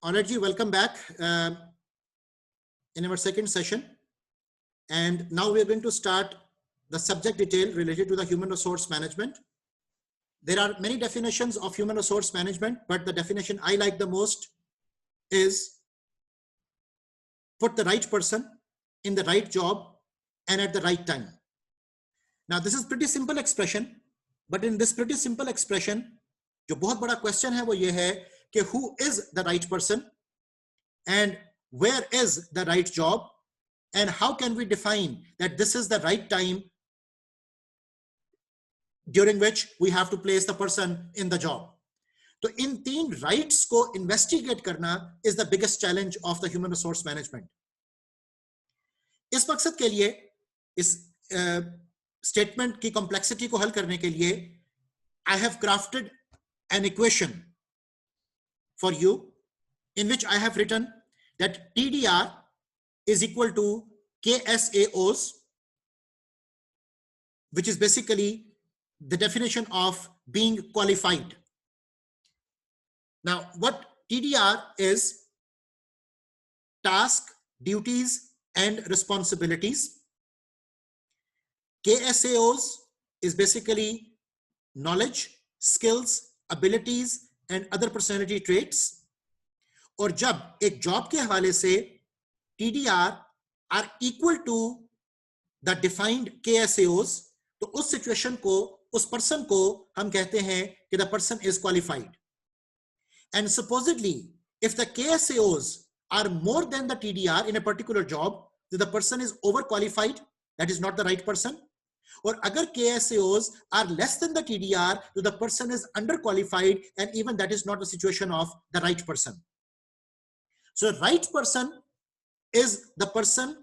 All right, welcome back in our second session. And now we are going to start the subject detail related to the human resource management. There are many definitions of human resource management, but the definition I like the most is put the right person in the right job and at the right time. Now, this is pretty simple expression, but in this pretty simple expression, जो बहुत बड़ा question है वो ये है कि who is the right person and where is the right job and how can we define that this is the right time during which we have to place the person in the job. तो इन तीन rights को investigate करना is the biggest challenge of the human resource management. इस मकसद के लिए इस statement की complexity को हल करने के लिए I have crafted an equation for you in which I have written that TDR is equal to KSAOs, which is basically the definition of being qualified. Now, what TDR is: task, duties, and responsibilities. KSAOs is basically knowledge, skills, abilities, and other personality traits. और जब एक job के हवाले से TDR are equal to the defined KSAOs, तो उस situation को, उस पर्सन को हम कहते हैं कि the person is qualified. And supposedly, if the KSAOs are more than the TDR in a particular job, then the person is overqualified, that is not the right person. और अगर KSAOs are less than the TDR, then the person is underqualified, and even that is not the situation of the right person. So right person is the person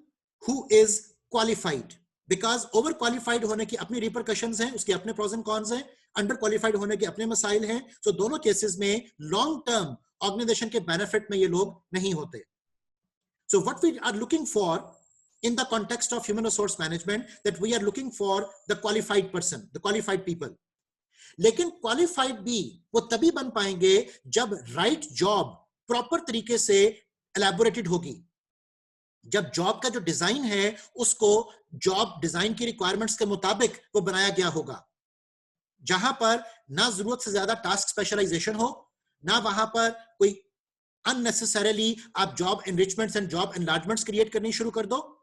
who is qualified, because overqualified होने की अपनी repercussions हैं, उसके अपने pros and cons हैं, underqualified होने के अपने मसाइल हैं. So दोनों cases में long term organization के benefit में ये लोग नहीं होते. So what we are looking for in the context of human resource management, that we are looking for the qualified person, the qualified people. लेकिन qualified भी वो तभी बन पाएंगे जब right job proper तरीके से elaborated होगी, जब जॉब का जो डिजाइन है उसको जॉब डिजाइन की रिक्वायरमेंट्स के मुताबिक वो बनाया गया होगा, जहां पर ना जरूरत से ज्यादा टास्क स्पेशलाइजेशन हो, ना वहां पर कोई अननेसेसरीली आप जॉब एनरिचमेंट्स एंड जॉब एनलार्जमेंट्स क्रिएट करनी शुरू कर दो.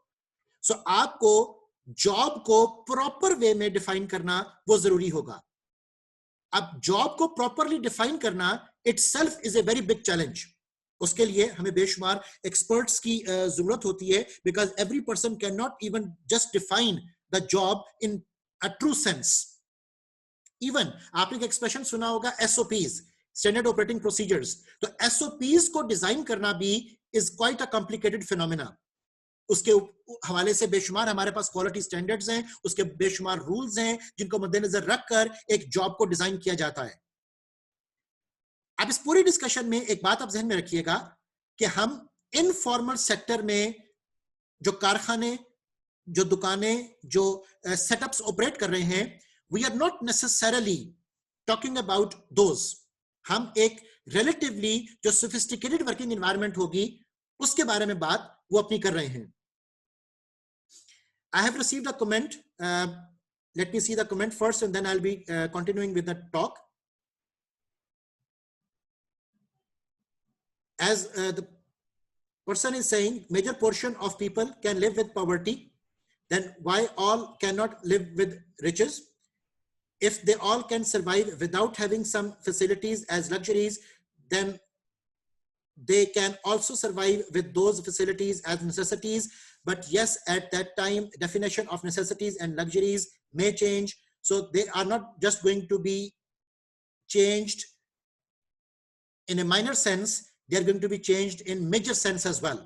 सो आपको जॉब को प्रॉपर वे में डिफाइन करना वो जरूरी होगा. अब जॉब को प्रॉपरली डिफाइन करना itself is a very big challenge. उसके लिए हमें बेशुमार एक्सपर्ट्स की जरूरत होती है, because every person can not even just define the job in a true sense. Even आपने एक एक्सप्रेशन सुना होगा SOPs, स्टैंडर्ड ऑपरेटिंग प्रोसीजर्स. तो SOPs को डिजाइन करना भी is quite a complicated phenomena. उसके हवाले से बेशुमार हमारे पास क्वालिटी स्टैंडर्ड्स हैं, उसके बेशुमार रूल्स हैं जिनको मद्देनजर रखकर एक जॉब को डिजाइन किया जाता है. अब इस पूरी डिस्कशन में एक बात आप जहन में रखिएगा कि हम इनफॉर्मल सेक्टर में जो कारखाने, जो दुकानें, जो सेटअप्स ऑपरेट कर रहे हैं, we are not necessarily talking about those. हम एक रिलेटिवली जो सोफिस्टिकेटेड वर्किंग एनवायरनमेंट होगी उसके बारे में बात वो अपनी कर रहे हैं. I have received a comment. Let me see the comment first and then I'll be continuing with the talk. As the person is saying, major portion of people can live with poverty, then why all cannot live with riches? If they all can survive without having some facilities as luxuries, then they can also survive with those facilities as necessities. But yes, at that time, definition of necessities and luxuries may change. So they are not just going to be changed in a minor sense, they are going to be changed in major sense as well.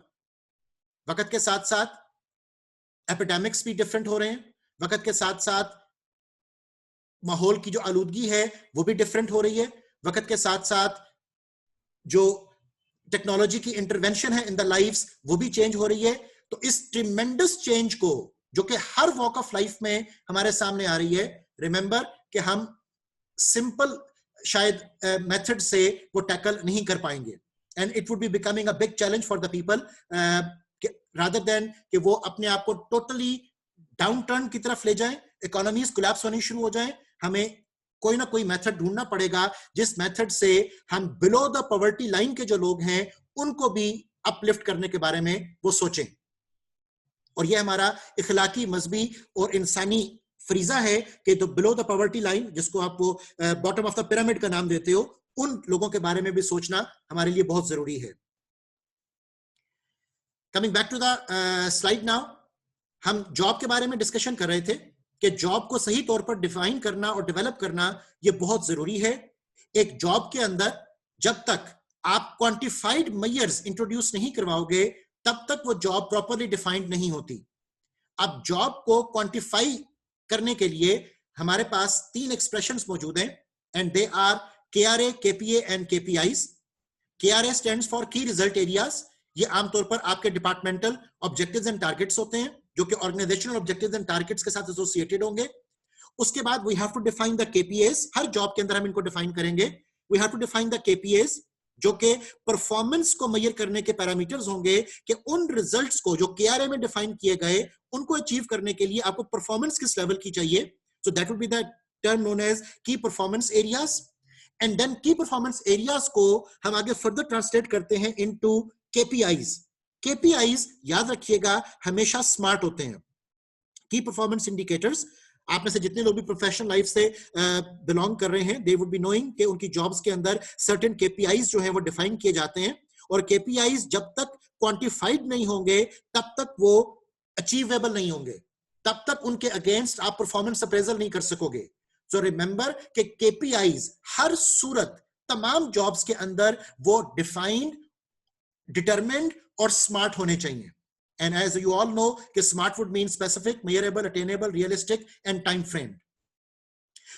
वक्त के साथ साथ epidemics भी different हो रहे हैं, वक्त के साथ साथ माहौल की जो आलूदगी है वो भी डिफरेंट हो रही है, वक्त के साथ साथ जो टेक्नोलॉजी की इंटरवेंशन है इन द लाइव्स वो भी चेंज हो रही है. तो इस ट्रिमेंडस चेंज को जो कि हर वॉक ऑफ लाइफ में हमारे सामने आ रही है, रिमेंबर कि हम सिंपल शायद मेथड से वो टैकल नहीं कर पाएंगे. and it would be becoming a big challenge for the people rather than कि वो अपने आप को totally downturn की तरफ ले जाएं, economies collapse होनी शुरू हो जाएं. हमें कोई ना कोई मेथड ढूंढना पड़ेगा जिस मेथड से हम बिलो द पॉवर्टी लाइन के जो लोग हैं उनको भी अपलिफ्ट करने के बारे में वो सोचें. और ये हमारा इखलाकी, मजहबी और इंसानी फरीजा है कि तो बिलो द पॉवर्टी लाइन, जिसको आप वो बॉटम ऑफ द पिरामिड का नाम देते हो, उन लोगों के बारे में भी सोचना हमारे लिए बहुत जरूरी है. Coming back to the slide now, हम जॉब के बारे में डिस्कशन कर रहे थे कि जॉब को सही तौर पर डिफाइन करना और डेवलप करना ये बहुत जरूरी है. एक जॉब के अंदर जब तक आप क्वांटिफाइड मेजर्स इंट्रोड्यूस नहीं करवाओगे तब तक वो जॉब प्रॉपर्ली डिफाइंड नहीं होती. अब जॉब को क्वांटिफाई करने के लिए हमारे पास 3 एक्सप्रेशंस मौजूद हैं and they are KRA, KPA and KPIs. KRA stands for key result areas. ये आमतौर पर आपके डिपार्टमेंटल ऑब्जेक्टिव्स एंड टारगेट्स होते हैं जो कि ऑर्गेनाइजेशनल ऑब्जेक्टिव्स एंड टारगेट्स के साथ एसोसिएटेड होंगे. उसके बाद we have to define the KPAs. हर जॉब के अंदर हम इनको डिफाइन करेंगे. We have to define the KPAs जो कि परफॉर्मेंस को मेजर करने के पैरामीटर्स होंगे कि उन रिजल्ट्स को जो KRA में डिफाइन किए गए उनको अचीव करने के लिए आपको परफॉर्मेंस किस लेवल की चाहिए. So that would be the term known as key performance areas. And then key performance areas को हम आगे फर्दर ट्रांसलेट करते हैं इनटू KPIs. KPIs याद रखिएगा हमेशा स्मार्ट होते हैं. की परफॉर्मेंस इंडिकेटर्स, आप में से जितने लोग भी प्रोफेशनल लाइफ से बिलोंग कर रहे हैं, दे वुड बी नोइंग कि उनकी जॉब्स के अंदर सर्टेन KPIs जो है वो डिफाइन किए जाते हैं. और KPIs जब तक क्वांटिफाइड नहीं होंगे तब तक वो अचीवेबल नहीं होंगे, तब तक उनके अगेंस्ट आप परफॉर्मेंस अप्रेजल नहीं कर सकोगे. सो रिमेंबर कि KPIs हर सूरत तमाम जॉब्स के अंदर वो डिफाइंड, डिटरमिन्ड और स्मार्ट होने चाहिए. And as you all know, कि smart would mean specific, measurable, attainable, realistic and time framed.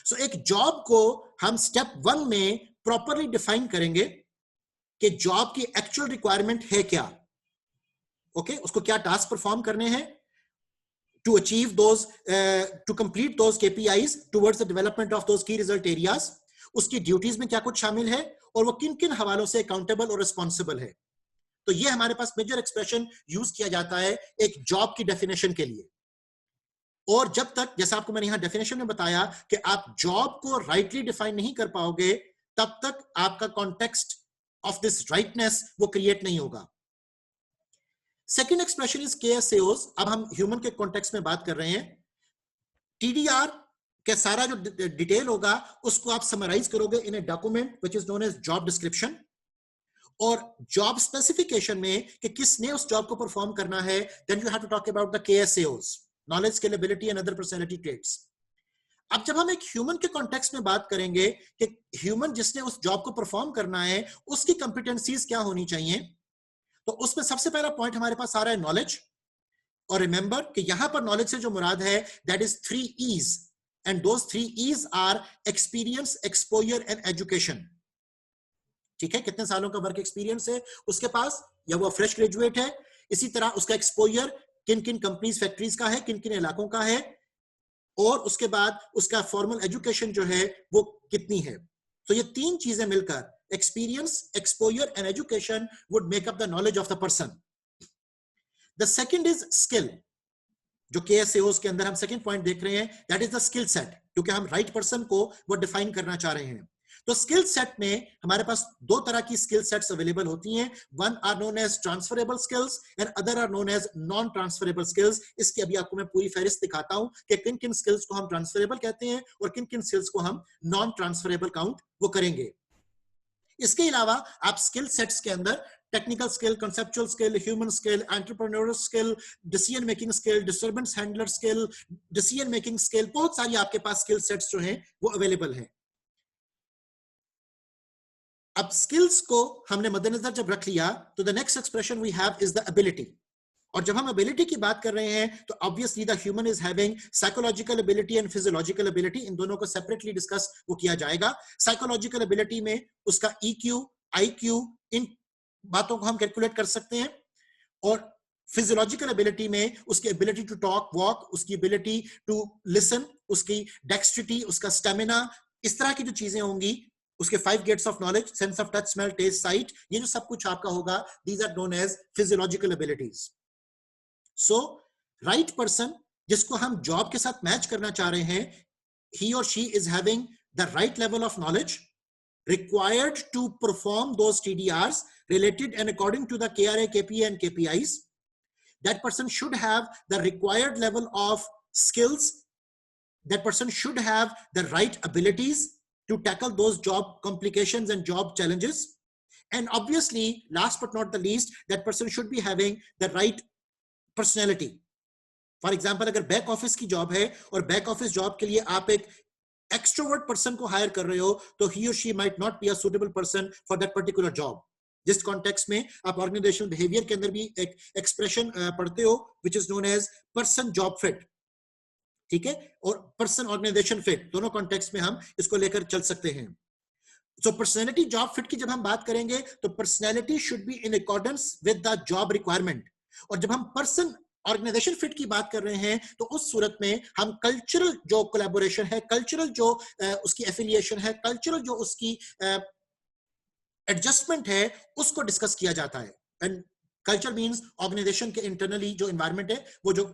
So एक जॉब को हम स्टेप 1 में प्रॉपरली डिफाइन करेंगे कि जॉब की एक्चुअल रिक्वायरमेंट है क्या. ओके, उसको क्या टास्क परफॉर्म करने हैं to achieve those, to complete those KPIs towards the development of those key result areas. उसकी ड्यूटीज में क्या कुछ शामिल है और वो किन किन हवालों से अकाउंटेबल और रिस्पॉन्सिबल है. तो ये हमारे पास मेजर एक्सप्रेशन यूज किया जाता है एक जॉब की डेफिनेशन के लिए. और जब तक, जैसा आपको मैंने यहां डेफिनेशन में बताया, कि आप जॉब को राइटली डिफाइन नहीं कर पाओगे तब तक आपका कॉन्टेक्स्ट ऑफ दिस राइटनेस वो क्रिएट नहीं होगा. Second expression is KSAOs. अब हम ह्यूमन के कॉन्टेक्स्ट में बात कर रहे हैं. TDR के सारा जो डिटेल होगा उसको आप समराइज करोगे in a document which is known as job description. और जॉब स्पेसिफिकेशन में कि किसने उस जॉब को परफॉर्म करना है, then you have to talk about the KSAOs, knowledge, scalability and other personality traits. अब जब हम एक ह्यूमन के कॉन्टेक्स्ट में बात करेंगे कि ह्यूमन जिसने उस जॉब को परफॉर्म करना है उसकी कंपिटेंसीज क्या होनी चाहिए, तो उसमें सबसे पहला पॉइंट हमारे पास आ रहा है नॉलेज. और रिमेंबर कि यहां पर नॉलेज से जो मुराद है that is 3 E's and those 3 E's are experience, exposure and education. ठीक है, कितने सालों का वर्क एक्सपीरियंस है उसके पास, या वो फ्रेश ग्रेजुएट है. इसी तरह उसका एक्सपोजर किन किन कंपनीज, फैक्ट्रीज का है, किन किन इलाकों का है, और उसके बाद उसका फॉर्मल एजुकेशन जो है वो कितनी है. तो ये 3 चीजें मिलकर, experience, exposure and education, would make up the knowledge of the person. The second is skill, जो KSAOs के अंदर हम सेकंड पॉइंट देख रहे हैं, that is the skill set, क्योंकि हम राइट पर्सन को वो डिफाइन करना चाह रहे हैं. तो स्किल सेट में हमारे पास 2 तरह की स्किल सेट्स अवेलेबल होती हैं. One are known as transferable skills and other are known as non transferable skills. इसकी अभी आपको मैं पूरी फहरिस्त दिखाता हूं कि किन किन स्किल्स को हम ट्रांसफरेबल कहते हैं और किन किन स्किल्स को हम नॉन ट्रांसफरेबल काउंट वो करेंगे. इसके अलावा आप स्किल सेट्स के अंदर technical skill, conceptual skill, human skill, entrepreneurial skill, decision making skill, disturbance handler skill, decision making skill, बहुत सारी आपके पास स्किल सेट्स जो हैं वो अवेलेबल हैं. अब स्किल्स को हमने मद्देनजर जब रख लिया तो the next expression we have is the ability. और जब हम एबिलिटी की बात कर रहे हैं तो obviously the human is having psychological ability and physiological ability. इन दोनों को सेपरेटली डिस्कस वो किया जाएगा. साइकोलॉजिकल एबिलिटी में उसका EQ, IQ, इन बातों को हम कैलकुलेट कर सकते हैं. और फिजियोलॉजिकल एबिलिटी में उसकी एबिलिटी टू टॉक, वॉक, उसकी एबिलिटी टू लिसन, उसकी डेक्स्ट्रिटी, उसका स्टेमिना, इस तरह की जो चीजें होंगी उसके 5 gates of knowledge, sense of touch, smell, taste, sight, ये जो सब कुछ आपका होगा, these are known as physiological abilities. So right person जिसको हम जॉब के साथ मैच करना चाह रहे हैं, he or she is having the right level of knowledge required to perform those TDRs related and according to the KRA, KPA and KPIs. That person should have the required level of skills. That person should have the right abilities to tackle those job complications and job challenges. And obviously, last but not the least, that person should be having the right personality. For example अगर back office की job है और back office job के लिए आप एक extrovert person को higher कर रहे हो, तो ही और she might not be a suitable person for that particular job. जिस कॉन्टेक्स्ट में आप ऑर्गेनाइजेशनल बिहेवियर के अंदर भी एक एक्सप्रेशन पढ़ते हो which is known as person job fit. ठीक है, और पर्सन ऑर्गेनाइजेशन फिट, दोनों कॉन्टेक्स्ट में हम इसको लेकर चल सकते हैं. सो पर्सनैलिटी जॉब फिट की जब हम बात करेंगे तो personality should be in accordance with the job requirement. और जब हम पर्सन ऑर्गेनाइजेशन फिट की बात कर रहे हैं तो उस सूरत में हम कल्चरल जो कोलैबोरेशन है, कल्चरल जो उसकी एफिलिएशन है, कल्चरल जो उसकी एडजस्टमेंट है, उसको डिस्कस किया जाता है. एंड कल्चर मींस ऑर्गेनाइजेशन के इंटरनली जो एनवायरनमेंट है वो जो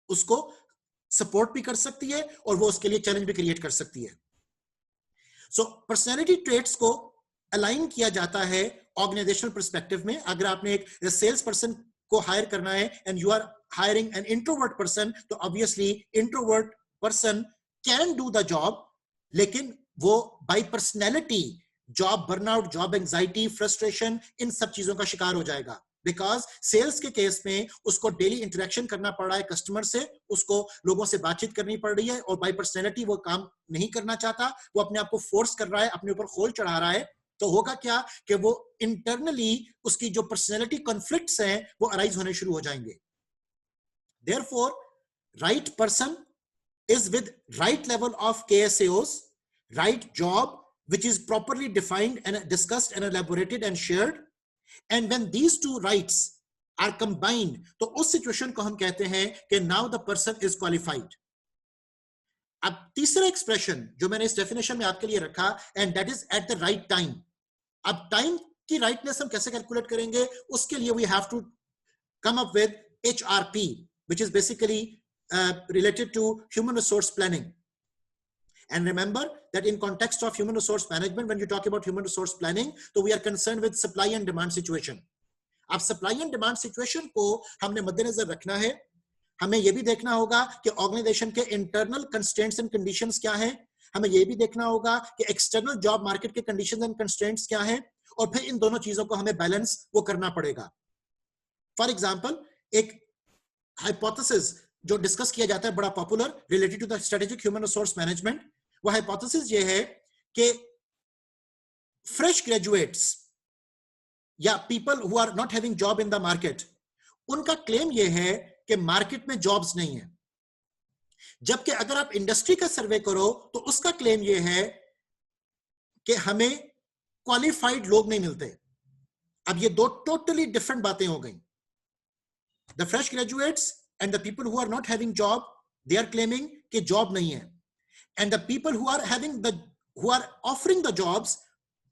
उसको सपोर्ट भी कर सकती है और वो उसके लिए चैलेंज भी क्रिएट कर सकती है. सो पर्सनैलिटी ट्रेट्स को अलाइन किया जाता है ऑर्गेनाइजेशनल पर्सपेक्टिव में. अगर आपने एक सेल्स पर्सन को हायर करना है and you are hiring an introvert person, तो obviously introvert person can do the job, लेकिन वो by personality job burnout, job anxiety, frustration, इन सब चीजों का शिकार हो जाएगा. बिकॉज सेल्स के केस में उसको डेली इंटरेक्शन करना पड़ रहा है कस्टमर से, उसको लोगों से बातचीत करनी पड़ रही है और बाय पर्सनैलिटी वो काम नहीं करना चाहता, वो अपने आप को फोर्स कर रहा है, अपने ऊपर खोल चढ़ा रहा है. तो होगा क्या कि वो इंटरनली उसकी जो पर्सनैलिटी कॉन्फ्लिक्ट्स हैं वो अराइज होने शुरू हो जाएंगे. Therefore, right person is with right level of KSAOs, right job which is properly defined and discussed and elaborated and shared. And when these two rights are combined, तो उस situation को हम कहते हैं कि now the person is qualified. अब तीसरा expression जो मैंने इस डेफिनेशन में आपके लिए रखा, and that is at the right time. अब टाइम की राइटनेस हम कैसे कैलकुलेट करेंगे, उसके लिए we have to come up with HRP, which is basically related to human resource planning. And remember that in context of human resource management, when you talk about human resource planning, so we are concerned with supply and demand situation. अब supply and demand situation को हमने मद्देनजर रखना है. हमें यह भी देखना होगा कि ऑर्गेनाइजेशन के इंटरनल कंस्ट्रेंट्स एंड कंडीशंस क्या हैं, हमें यह भी देखना होगा कि एक्सटर्नल जॉब मार्केट के कंडीशंस एंड कंस्ट्रेंट्स क्या हैं, और फिर इन दोनों चीजों को हमें बैलेंस वो करना पड़ेगा. फॉर एग्जाम्पल, एक हाइपोथेसिस जो डिस्कस किया जाता है बड़ा popular related to the strategic human resource management, वो हाइपोथेसिस ये है कि फ्रेश ग्रेजुएट्स या people who are not having job in the market, उनका क्लेम ये है कि मार्केट में जॉब्स नहीं है. जबकि अगर आप इंडस्ट्री का सर्वे करो तो उसका क्लेम ये है कि हमें क्वालिफाइड लोग नहीं मिलते. अब ये दो टोटली डिफरेंट बातें हो गई. The fresh graduates and the people who are not having job, they are claiming कि job नहीं है. And the people who are offering the jobs,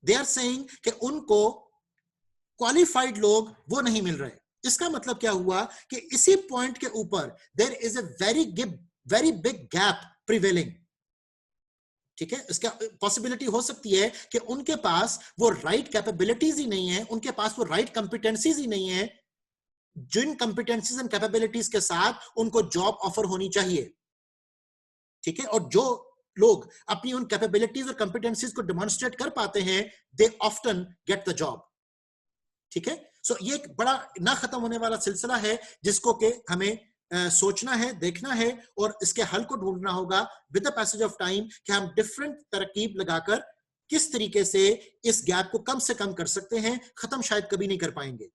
they are saying कि उनको qualified लोग वो नहीं मिल रहे. इसका मतलब क्या हुआ कि इसी पॉइंट के ऊपर there is a very big gap prevailing. ठीक है, इसका पॉसिबिलिटी हो सकती है कि उनके पास वो राइट कैपेबिलिटीज ही नहीं है, उनके पास वो राइट कॉम्पिटेंसीज ही नहीं है जिन कॉम्पिटेंसीज एंड कैपेबिलिटीज के साथ उनको जॉब ऑफर होनी चाहिए. ठीक है, और जो लोग अपनी उन कैपेबिलिटीज और कॉम्पिटेंसीज को डेमोन्स्ट्रेट कर पाते हैं, दे ऑफ्टन गेट द जॉब. ठीक है, सो ये एक बड़ा ना खत्म होने वाला सिलसिला है जिसको कि हमें सोचना है, देखना है और इसके हल को ढूंढना होगा with the passage of time कि हम डिफरेंट तरकीब लगाकर किस तरीके से इस गैप को कम से कम कर सकते हैं. खत्म शायद कभी नहीं कर पाएंगे.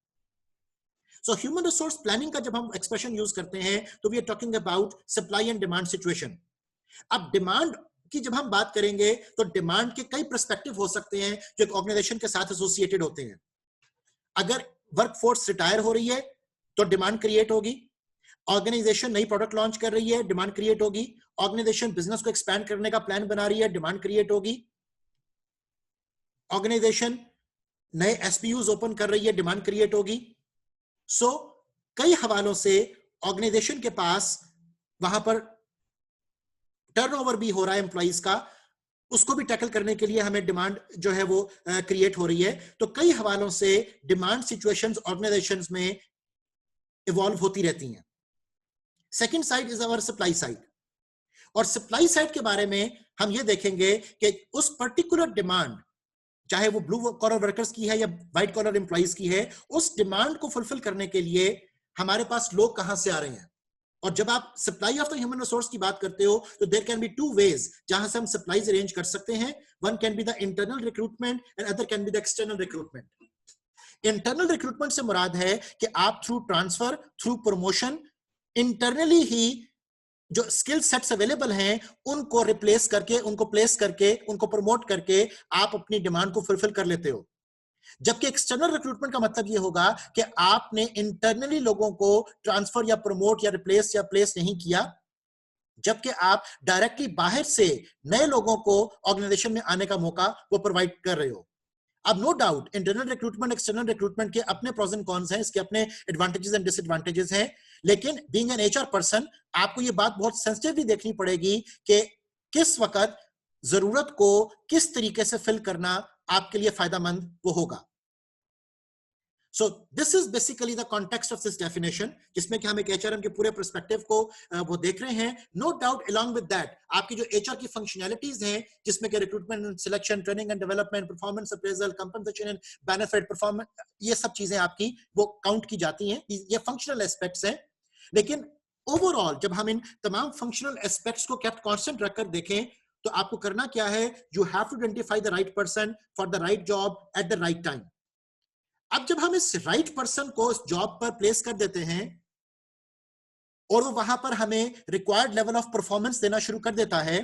So human resource planning का जब हम एक्सप्रेशन यूज करते हैं तो we are talking about supply and demand situation. अब डिमांड की जब हम बात करेंगे तो डिमांड के कई पर्सपेक्टिव हो सकते हैं जो एक ऑर्गेनाइजेशन के साथ एसोसिएटेड होते हैं. अगर वर्कफोर्स रिटायर हो रही है तो डिमांड क्रिएट होगी. ऑर्गेनाइजेशन नई प्रोडक्ट लॉन्च कर रही है, डिमांड क्रिएट होगी. ऑर्गेनाइजेशन बिजनेस को एक्सपैंड करने का प्लान बना रही है, डिमांड क्रिएट होगी. ऑर्गेनाइजेशन नए एसपीयूज ओपन कर रही है, डिमांड क्रिएट होगी। सो कई हवालों से ऑर्गेनाइजेशन के पास वहां पर टर्नओवर भी हो रहा है एम्प्लॉइज का, उसको भी टैकल करने के लिए हमें डिमांड जो है वो क्रिएट हो रही है। तो कई हवालों से डिमांड सिचुएशंस ऑर्गेनाइजेशंस में इवॉल्व होती रहती हैं। Second side is our supply side, और सप्लाई साइड के बारे में हम ये देखेंगे कि उस पर्टिकुलर डिमांड, चाहे वो ब्लू कॉलर वर्कर्स की है या व्हाइट कॉलर एम्प्लॉइज की है, उस डिमांड को फुलफिल करने के लिए हमारे पास लोग कहां से आ रहे हैं। और जब आप supply of the human resource की बात करते हो तो there can be two ways जहां से हम सप्लाईज अरेंज कर सकते हैं। One can be the internal recruitment and other can be the external recruitment. Internal recruitment से मुराद है कि आप through transfer, through promotion, internally ही जो स्किल सेट्स अवेलेबल हैं उनको रिप्लेस करके, उनको प्लेस करके, उनको प्रमोट करके आप अपनी डिमांड को फुलफिल कर लेते हो। जबकि एक्सटर्नल रिक्रूटमेंट का मतलब यह होगा कि आपने इंटरनली लोगों को ट्रांसफर या प्रमोट या रिप्लेस या प्लेस नहीं किया, जबकि आप डायरेक्टली बाहर से नए लोगों को ऑर्गेनाइजेशन में आने का मौका वो प्रोवाइड कर रहे हो। अब no doubt internal recruitment, external recruitment के अपने प्रोस एंड कॉन्स हैं, इसके अपने एडवांटेजेस एंड डिसएडवांटेजेस हैं, लेकिन बीइंग एन एचआर पर्सन आपको ये बात बहुत सेंसिटिवली देखनी पड़ेगी कि किस वक्त जरूरत को किस तरीके से फिल करना आपके लिए फायदेमंद वो होगा। So this is basically the context of this definition, जिसमें कि हम एक HRM के पूरे पर्सपेक्टिव को वो देख रहे हैं। No doubt along with that आपकी जो HR की फंक्शनैलिटीज हैं, जिसमें कि recruitment and selection, training and development, performance appraisal, compensation and benefit, performance, ये सब चीजें आपकी वो काउंट की जाती हैं, ये फंक्शनल एस्पेक्ट्स हैं। लेकिन ओवरऑल जब हम इन तमाम फंक्शनल एस्पेक्ट्स को केप्ट कांस्टेंट रखकर देखें तो आपको करना क्या है, you have to identify the right person for the right job at the right time. अब जब हम इस राइट पर्सन को इस जॉब पर प्लेस कर देते हैं और वो वहां पर हमें रिक्वायर्ड लेवल ऑफ परफॉर्मेंस देना शुरू कर देता है,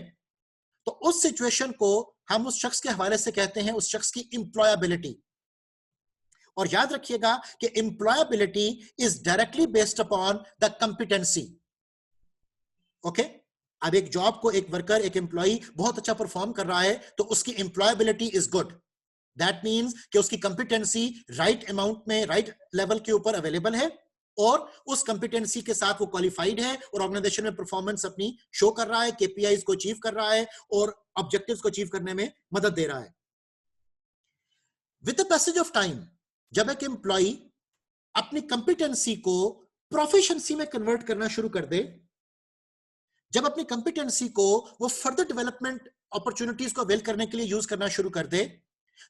तो उस सिचुएशन को हम उस शख्स के हवाले से कहते हैं उस शख्स की एम्प्लॉयबिलिटी। और याद रखिएगा कि employability is directly based upon the competency. Okay, अब एक जॉब को एक वर्कर, एक एम्प्लॉय बहुत अच्छा परफॉर्म कर रहा है तो उसकी employability is good. That means कि उसकी कंपिटेंसी राइट अमाउंट में, राइट लेवल के ऊपर अवेलेबल है और उस कंपिटेंसी के साथ वो क्वालिफाइड है और ऑर्गेनाइजेशन में परफॉर्मेंस अपनी शो कर रहा है, केपीआईज को अचीव कर रहा है और ऑब्जेक्टिव्स को अचीव करने में मदद दे रहा है। With the passage of time जब एक एम्प्लॉय अपनी कंपिटेंसी को प्रोफिशिएंसी में कन्वर्ट करना शुरू कर दे, जब अपनी कंपिटेंसी को वो फर्दर डेवलपमेंट अपॉर्चुनिटीज को अवेल करने के लिए यूज करना शुरू कर दे,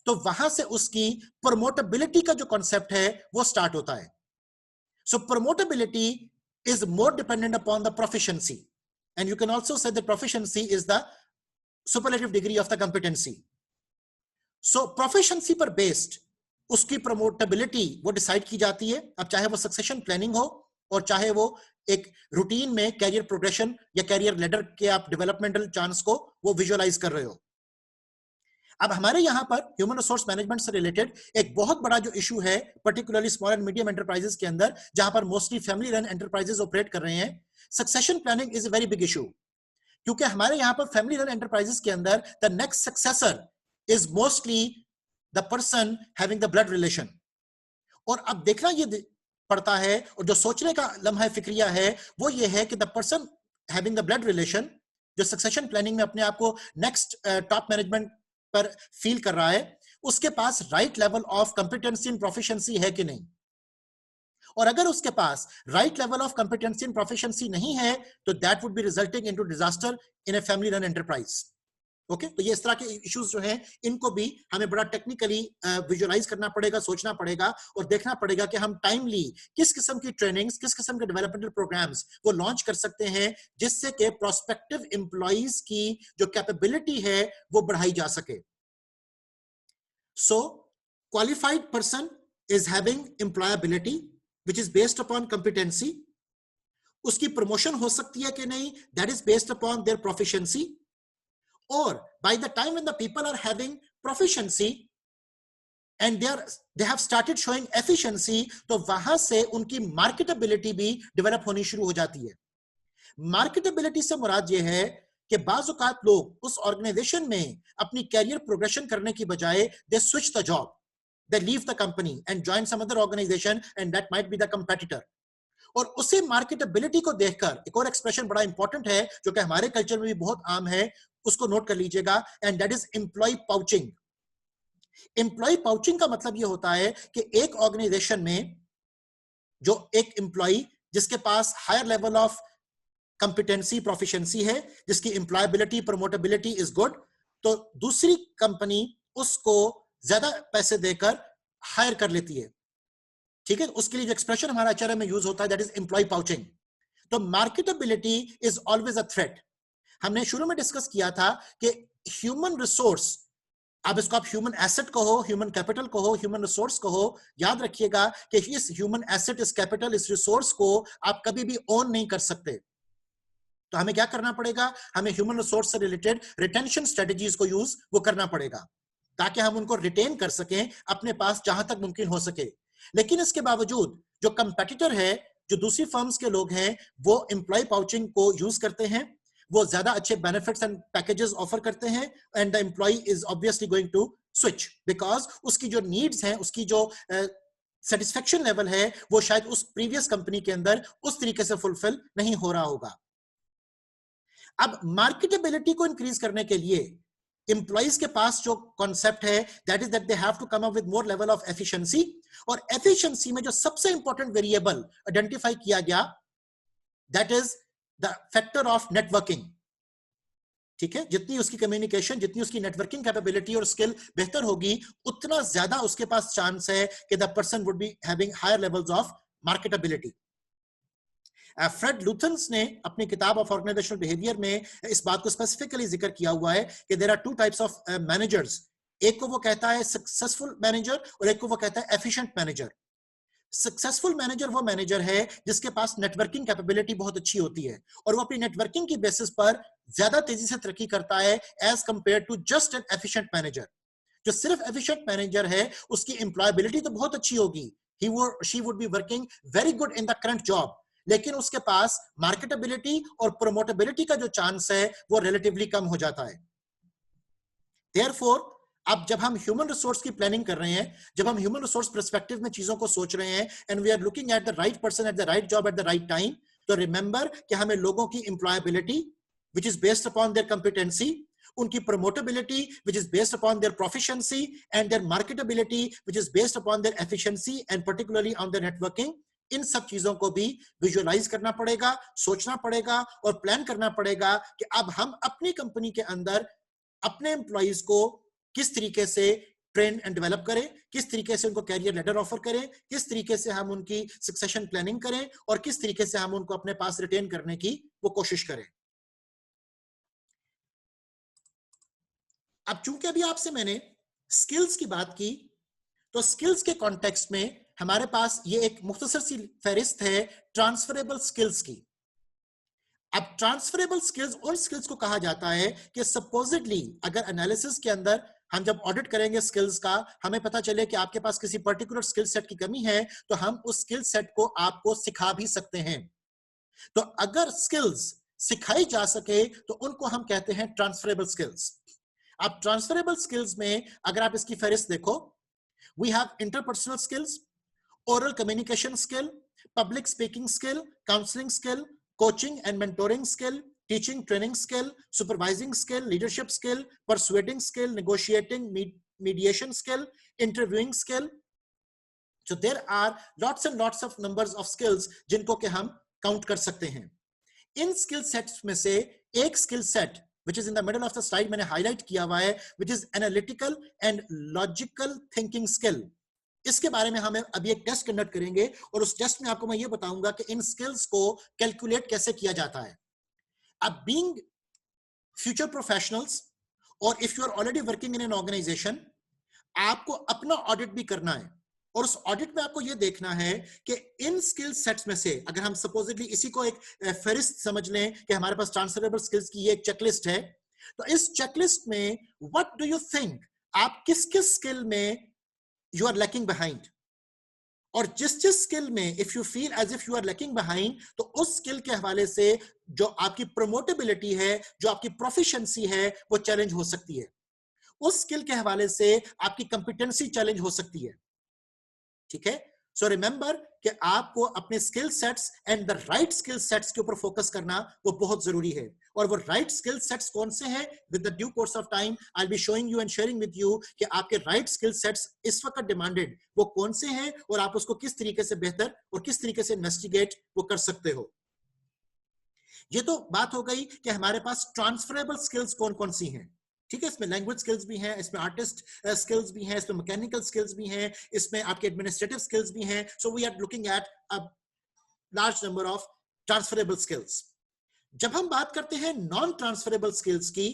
तो वहां से उसकी प्रमोटेबिलिटी का जो कॉन्सेप्ट है वो स्टार्ट होता है। So promotability is more dependent upon the proficiency and you can also say the proficiency is the superlative degree of the competency. So proficiency पर बेस्ड उसकी प्रमोटेबिलिटी वो डिसाइड की जाती है। अब चाहे वो सक्सेशन प्लानिंग हो और चाहे वो एक रूटीन में कैरियर प्रोग्रेशन या कैरियर लेडर के आप डेवलपमेंटल चांस को वो विजुअलाइज कर रहे हो। अब हमारे यहां पर ह्यूमन रिसोर्स मैनेजमेंट से रिलेटेड एक बहुत बड़ा जो इशू है, particularly small and medium enterprises के अंदर, जहां पर mostly family run enterprises operate कर रहे हैं, succession planning is a very big issue. क्योंकि हमारे यहां पर फैमिली रन एंटरप्राइजेस के अंदर the next successor is mostly the person having the blood relation. और अब देखना ये पड़ता है और जो सोचने का लम्हा फिक्रिया है वो ये है कि the person having the blood relation जो सक्सेशन प्लानिंग में अपने आप को नेक्स्ट टॉप मैनेजमेंट पर फील कर रहा है, उसके पास right level of competency and proficiency है कि नहीं। और अगर उसके पास right level of competency and proficiency नहीं है तो that would be resulting into disaster in a family run enterprise. Okay, तो ये इस तरह के इश्यूज जो हैं इनको भी हमें बड़ा टेक्निकली विजुअलाइज करना पड़ेगा, सोचना पड़ेगा और देखना पड़ेगा कि हम टाइमली किस किस्म की ट्रेनिंग्स, किस किस्म के डेवलपमेंटल प्रोग्राम्स वो लॉन्च कर सकते हैं जिससे कि प्रोस्पेक्टिव एम्प्लॉइज की जो कैपेबिलिटी है वो बढ़ाई जा सके। So qualified person is having employability which is based upon competency. उसकी प्रमोशन हो सकती है कि नहीं, that is based upon their proficiency. Or by the time when the people are having proficiency and they have started showing efficiency, तो वहां से उनकी मार्केटेबिलिटी भी डेवलप होनी शुरू हो जाती है। मार्केटेबिलिटी से मुराद ये है कि बाज़ औक़ात लोग उस ऑर्गेनाइजेशन में अपनी कैरियर प्रोग्रेशन करने की बजाय they switch the job, they leave the company and join some other organisation and that might be the competitor. और उसे मार्केटेबिलिटी को देखकर एक और एक्सप्रेशन बड़ा इंपॉर्टेंट है जो कि हमारे कल्चर में भी बहुत आम है, उसको नोट कर लीजिएगा, and that is employee poaching. Employee poaching का मतलब यह होता है कि एक ऑर्गेनाइजेशन में जो एक एम्प्लॉय जिसके पास higher level of competency proficiency है, जिसकी एम्प्लॉयबिलिटी प्रमोटेबिलिटी इज गुड, तो दूसरी कंपनी उसको ज्यादा पैसे देकर हायर कर लेती है। ठीक है, उसके लिए जो एक्सप्रेशन हमारा आचार्य में यूज होता है दैट इज एम्प्लॉय पाउचिंग। तो marketability is always a threat. हमने शुरू में डिस्कस किया था कि ह्यूमन रिसोर्स, अब इसको आप ह्यूमन एसेट कहो, ह्यूमन कैपिटल कहो, ह्यूमन रिसोर्स कहो, याद रखिएगा कि इस ह्यूमन एसेट, इस कैपिटल, इस रिसोर्स को आप कभी भी ओन नहीं कर सकते। तो हमें क्या करना पड़ेगा, हमें ह्यूमन रिसोर्स से रिलेटेड रिटेंशन स्ट्रेटजीज को यूज वो करना पड़ेगा ताकि हम उनको रिटेन कर सकें अपने पास जहां तक मुमकिन हो सके। लेकिन इसके बावजूद जो कंपेटिटर है, जो दूसरी फर्म्स के लोग हैं, वो एम्प्लॉय पाउचिंग को यूज करते हैं, वो ज्यादा अच्छे बेनिफिट्स एंड पैकेजेस ऑफर करते हैं, and the employee is obviously going to switch because उसकी जो नीड्स हैं, उसकी जो सेटिस्फेक्शन लेवल है, वो शायद उस प्रीवियस कंपनी के अंदर उस तरीके से फुलफिल नहीं हो रहा होगा। अब मार्केटेबिलिटी को इंक्रीज करने के लिए एम्प्लॉइज के पास जो कॉन्सेप्ट है that is that they have to come up with more level of efficiency, और एफिशिएंसी में जो सबसे इंपॉर्टेंट वेरिएबल आइडेंटिफाई किया गया that is the factor of networking. ठीक है, जितनी उसकी कम्युनिकेशन, जितनी उसकी नेटवर्किंग कैपेबिलिटी और स्किल बेहतर होगी, उतना ज्यादा उसके पास चांस है कि the person would be having higher levels of marketability. Fred Luthans ने अपनी किताब ऑफ ऑर्गेनाइजेशनल बिहेवियर में इस बात को स्पेसिफिकली जिक्र किया हुआ है कि there are two types of managers. एक को वो कहता है सक्सेसफुल मैनेजर और एक को वो कहता है एफिशिएंट मैनेजर। सक्सेसफुल मैनेजर वो मैनेजर है जिसके पास नेटवर्किंग कैपेबिलिटी बहुत अच्छी होती है और वो अपनी नेटवर्किंग की बेसिस पर ज्यादा तेजी से तरक्की करता है as compare to just an efficient manager. जो सिर्फ एफिशिएंट मैनेजर है उसकी एम्प्लॉयबिलिटी तो बहुत अच्छी होगी, she would be working very good in the current job, लेकिन उसके पास मार्केटेबिलिटी और प्रोमोटेबिलिटी का जो चांस है वो रिलेटिवली कम हो जाता है। देयरफॉर अब जब हम ह्यूमन रिसोर्स की प्लानिंग कर रहे हैं, जब हम ह्यूमन रिसोर्स पर्सपेक्टिव में चीजों को सोच रहे हैं and we are looking at the right person at the right job at the right time, तो रिमेंबर कि हमें लोगों की employability which is based upon their competency, उनकी promotability which is based upon their proficiency and their marketability which is based upon their efficiency and particularly on their networking, इन सब चीजों को भी विजुअलाइज करना पड़ेगा, सोचना पड़ेगा और प्लान करना पड़ेगा कि अब हम अपनी कंपनी के अंदर अपने एम्प्लॉइज को किस तरीके से ट्रेन एंड डेवलप करें, किस तरीके से उनको कैरियर लेटर ऑफर करें, किस तरीके से हम उनकी सक्सेशन प्लानिंग करें और किस तरीके से हम उनको अपने पास रिटेन करने की वो कोशिश करें। अब चूंकि अभी आपसे मैंने स्किल्स की बात की, तो स्किल्स के कॉन्टेक्स्ट में हमारे पास ये एक मुख्तसर सी फहरिस्त है ट्रांसफरेबल स्किल्स की। अब ट्रांसफरेबल स्किल्स उन स्किल्स को कहा जाता है कि सपोजिटली अगर एनालिसिस के अंदर हम जब ऑडिट करेंगे स्किल्स का, हमें पता चले कि आपके पास किसी पर्टिकुलर स्किल सेट की कमी है, तो हम उस स्किल सेट को आपको सिखा भी सकते हैं। तो अगर स्किल्स सिखाई जा सके तो उनको हम कहते हैं ट्रांसफरेबल स्किल्स। अब ट्रांसफरेबल स्किल्स में अगर आप इसकी फहरिस्त देखो, we have interpersonal skills, oral communication skill, public speaking skill, counseling skill, coaching and mentoring skill, teaching training skill, supervising skill, leadership skill, persuading skill, negotiating, mediation skill, interviewing skill. So there are lots and lots of numbers of skills जिनको के हम count कर सकते हैं। इन skill sets में से एक skill set which is in the middle of the slide मैंने highlight किया हुआ है, which is analytical and logical thinking skill। इसके बारे में हम अभी एक टेस्ट कंडक्ट करेंगे और उस टेस्ट में आपको मैं ये बताऊंगा कि इन स्किल्स को कैलकुलेट कैसे किया जाता है। अब बीइंग फ्यूचर प्रोफेशनल्स और if you are already working in an organisation, आपको अपना ऑडिट भी करना है और उस ऑडिट में आपको ये देखना है कि इन स्किल सेट्स में से अगर हम सपोजिटली इसी को एक फहरिस्त समझ लें कि हमारे पास ट्रांसफरेबल स्किल्स की ये एक चेकलिस्ट है, तो इस चेकलिस्ट में व्हाट डू यू थिंक आप किस किस स्किल में you are lacking behind? और जिस स्किल में if you feel as if you are lacking behind, तो उस स्किल के हवाले से जो आपकी प्रोमोटेबिलिटी है, जो आपकी प्रोफिशिएंसी है, वो चैलेंज हो सकती है। उस स्किल के हवाले से आपकी कंपिटेंसी चैलेंज हो सकती है। ठीक है, सो रिमेंबर कि आपको अपने skill sets and the right skill sets के ऊपर फोकस करना वो बहुत जरूरी है। और वो राइट स्किल सेट्स कौन से हैं, with the due course of time I will be showing you and sharing with you कि आपके राइट स्किल सेट्स इस वक्त डिमांडेड वो कौन से हैं और आप उसको किस तरीके से बेहतर और किस तरीके से इन्वेस्टिगेट वो कर सकते हो। ये तो बात हो गई कि हमारे पास ट्रांसफरेबल स्किल्स कौन कौन सी हैं। ठीक है, इसमें लैंग्वेज स्किल्स भी हैं, इसमें आर्टिस्ट स्किल्स भी हैं, इसमें मैकेनिकल स्किल्स भी हैं, इसमें आपके एडमिनिस्ट्रेटिव स्किल्स भी हैं। So we are looking at a large number of transferable skills. जब हम बात करते हैं नॉन ट्रांसफरेबल स्किल्स की,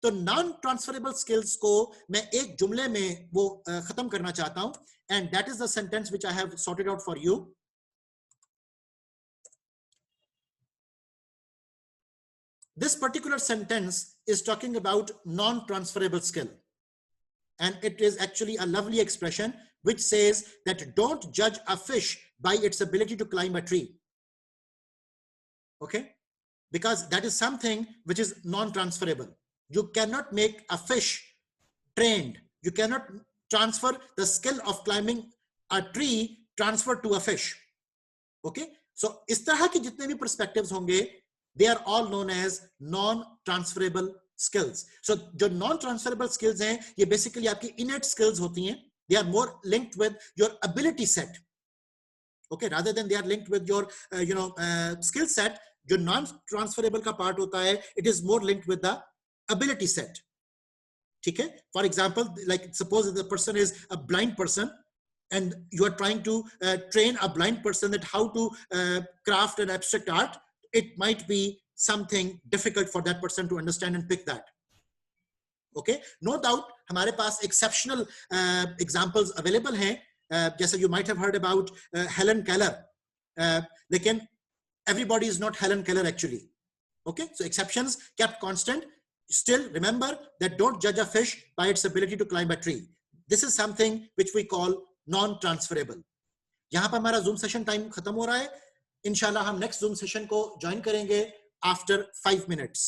तो नॉन ट्रांसफरेबल स्किल्स को मैं एक जुमले में वो खत्म करना चाहता हूं, and that is the sentence which I have sorted out for you. This particular sentence is talking about non-transferable skill, and it is actually a lovely expression which says that don't judge a fish by its ability to climb a tree. Okay, because that is something which is non-transferable. You cannot make a fish trained, you cannot transfer the skill of climbing a tree transfer to a fish. Okay, so इस तरह के जितने भी perspectives होंगे, they are all known as non-transferable skills. So जो non-transferable skills हैं, ये basically आपकी innate skills होती हैं. They are more linked with your ability set. Okay, rather than they are linked with your skill set. जो non-transferable का part होता है, it is more linked with the ability set. ठीक है? For example, like suppose the person is a blind person, and you are trying to train a blind person that how to craft an abstract art. It might be something difficult for that person to understand and pick that. Okay, no doubt हमारे पास exceptional examples available हैं, जैसे you might have heard about Helen Keller, लेकिन everybody is not Helen Keller actually. Okay, so exceptions kept constant. Still remember that don't judge a fish by its ability to climb a tree. This is something which we call non-transferable. यहाँ पर हमारा Zoom session time खत्म हो रहा है। इंशाल्लाह हम next Zoom session को ज्वाइन करेंगे आफ्टर 5 minutes.